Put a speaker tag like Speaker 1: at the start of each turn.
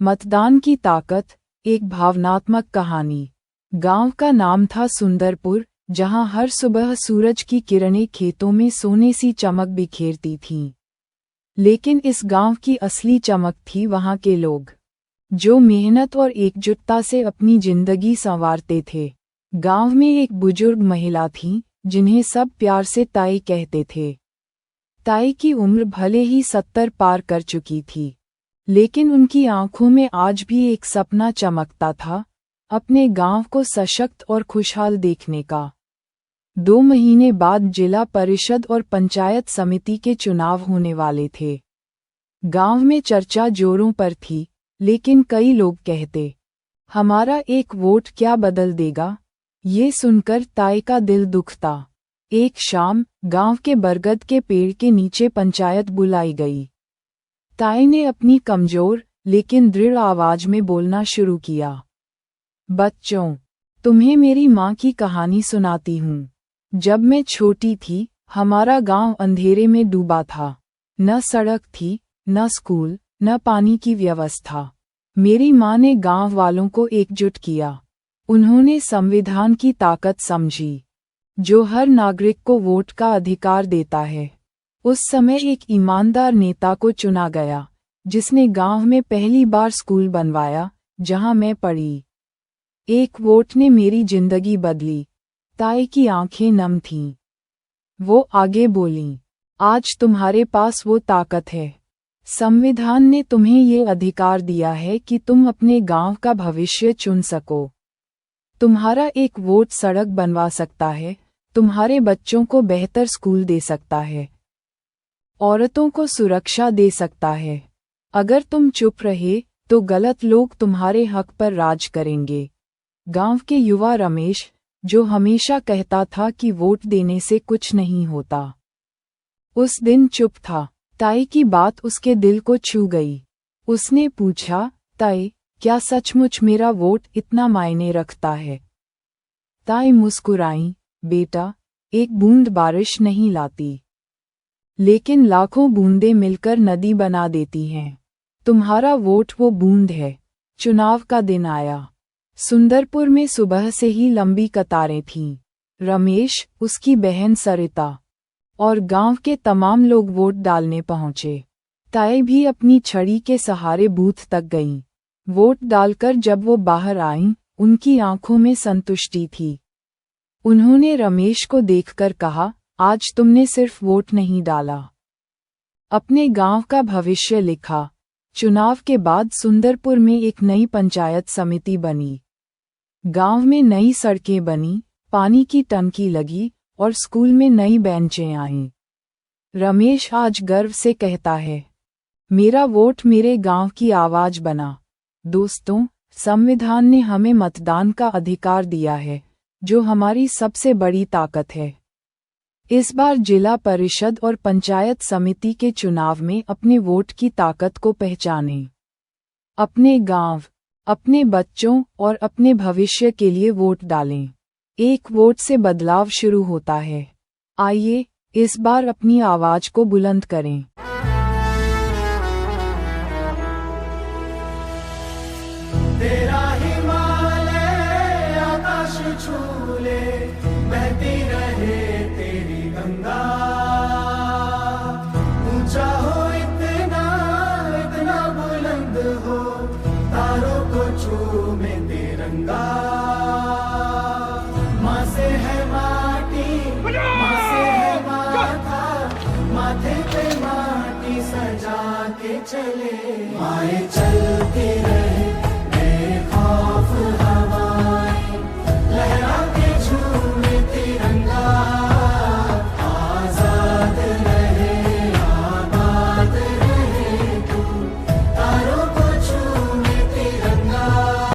Speaker 1: मतदान की ताकत, एक भावनात्मक कहानी। गांव का नाम था सुंदरपुर, जहां हर सुबह सूरज की किरणें खेतों में सोने सी चमक बिखेरती थीं। लेकिन इस गांव की असली चमक थी वहां के लोग, जो मेहनत और एकजुटता से अपनी जिंदगी संवारते थे। गांव में एक बुजुर्ग महिला थी, जिन्हें सब प्यार से ताई कहते थे। ताई की उम्र भले ही 70 पार कर चुकी थी, लेकिन उनकी आंखों में आज भी एक सपना चमकता था, अपने गांव को सशक्त और खुशहाल देखने का। 2 महीने बाद जिला परिषद और पंचायत समिति के चुनाव होने वाले थे। गांव में चर्चा जोरों पर थी, लेकिन कई लोग कहते, हमारा एक वोट क्या बदल देगा। ये सुनकर ताई का दिल दुखता। एक शाम गांव के बरगद के पेड़ के नीचे पंचायत बुलाई गई। ताई ने अपनी कमजोर लेकिन दृढ़ आवाज में बोलना शुरू किया। बच्चों, तुम्हें मेरी माँ की कहानी सुनाती हूँ। जब मैं छोटी थी, हमारा गांव अंधेरे में डूबा था। न सड़क थी, न स्कूल, न पानी की व्यवस्था। मेरी माँ ने गांव वालों को एकजुट किया। उन्होंने संविधान की ताकत समझी, जो हर नागरिक को वोट का अधिकार देता है। उस समय एक ईमानदार नेता को चुना गया, जिसने गांव में पहली बार स्कूल बनवाया, जहां मैं पढ़ी। एक वोट ने मेरी जिंदगी बदली। ताई की आंखें नम थीं। वो आगे बोलीं, आज तुम्हारे पास वो ताकत है। संविधान ने तुम्हें ये अधिकार दिया है कि तुम अपने गांव का भविष्य चुन सको। तुम्हारा एक वोट सड़क बनवा सकता है, तुम्हारे बच्चों को बेहतर स्कूल दे सकता है, औरतों को सुरक्षा दे सकता है। अगर तुम चुप रहे, तो गलत लोग तुम्हारे हक पर राज करेंगे। गांव के युवा रमेश, जो हमेशा कहता था कि वोट देने से कुछ नहीं होता, उस दिन चुप था। ताई की बात उसके दिल को छू गई। उसने पूछा, ताई, क्या सचमुच मेरा वोट इतना मायने रखता है? ताई मुस्कुराई, बेटा, एक बूंद बारिश नहीं लाती, लेकिन लाखों बूंदें मिलकर नदी बना देती हैं। तुम्हारा वोट वो बूंद है। चुनाव का दिन आया। सुंदरपुर में सुबह से ही लंबी कतारें थीं। रमेश, उसकी बहन सरिता और गांव के तमाम लोग वोट डालने पहुंचे। ताई भी अपनी छड़ी के सहारे बूथ तक गईं। वोट डालकर जब वो बाहर आईं, उनकी आंखों में संतुष्टि थी। उन्होंने रमेश को देखकर कहा, आज तुमने सिर्फ वोट नहीं डाला, अपने गांव का भविष्य लिखा। चुनाव के बाद सुंदरपुर में एक नई पंचायत समिति बनी। गांव में नई सड़कें बनी, पानी की टंकी लगी और स्कूल में नई बेंचें आईं। रमेश आज गर्व से कहता है, मेरा वोट मेरे गांव की आवाज बना। दोस्तों, संविधान ने हमें मतदान का अधिकार दिया है, जो हमारी सबसे बड़ी ताकत है। इस बार जिला परिषद और पंचायत समिति के चुनाव में अपने वोट की ताकत को पहचानें। अपने गांव, अपने बच्चों और अपने भविष्य के लिए वोट डालें। एक वोट से बदलाव शुरू होता है। आइए, इस बार अपनी आवाज को बुलंद करें।
Speaker 2: तेरा हिमालय आकाश छू ले, बहती रहे तेरी गंगा। ऊंचा हो इतना, इतना बुलंद हो, तारों को चूमे तिरंगा। माँ से है माटी, माँ से है माथा, माथे पे माटी सजा के चले। माए चलती रहे।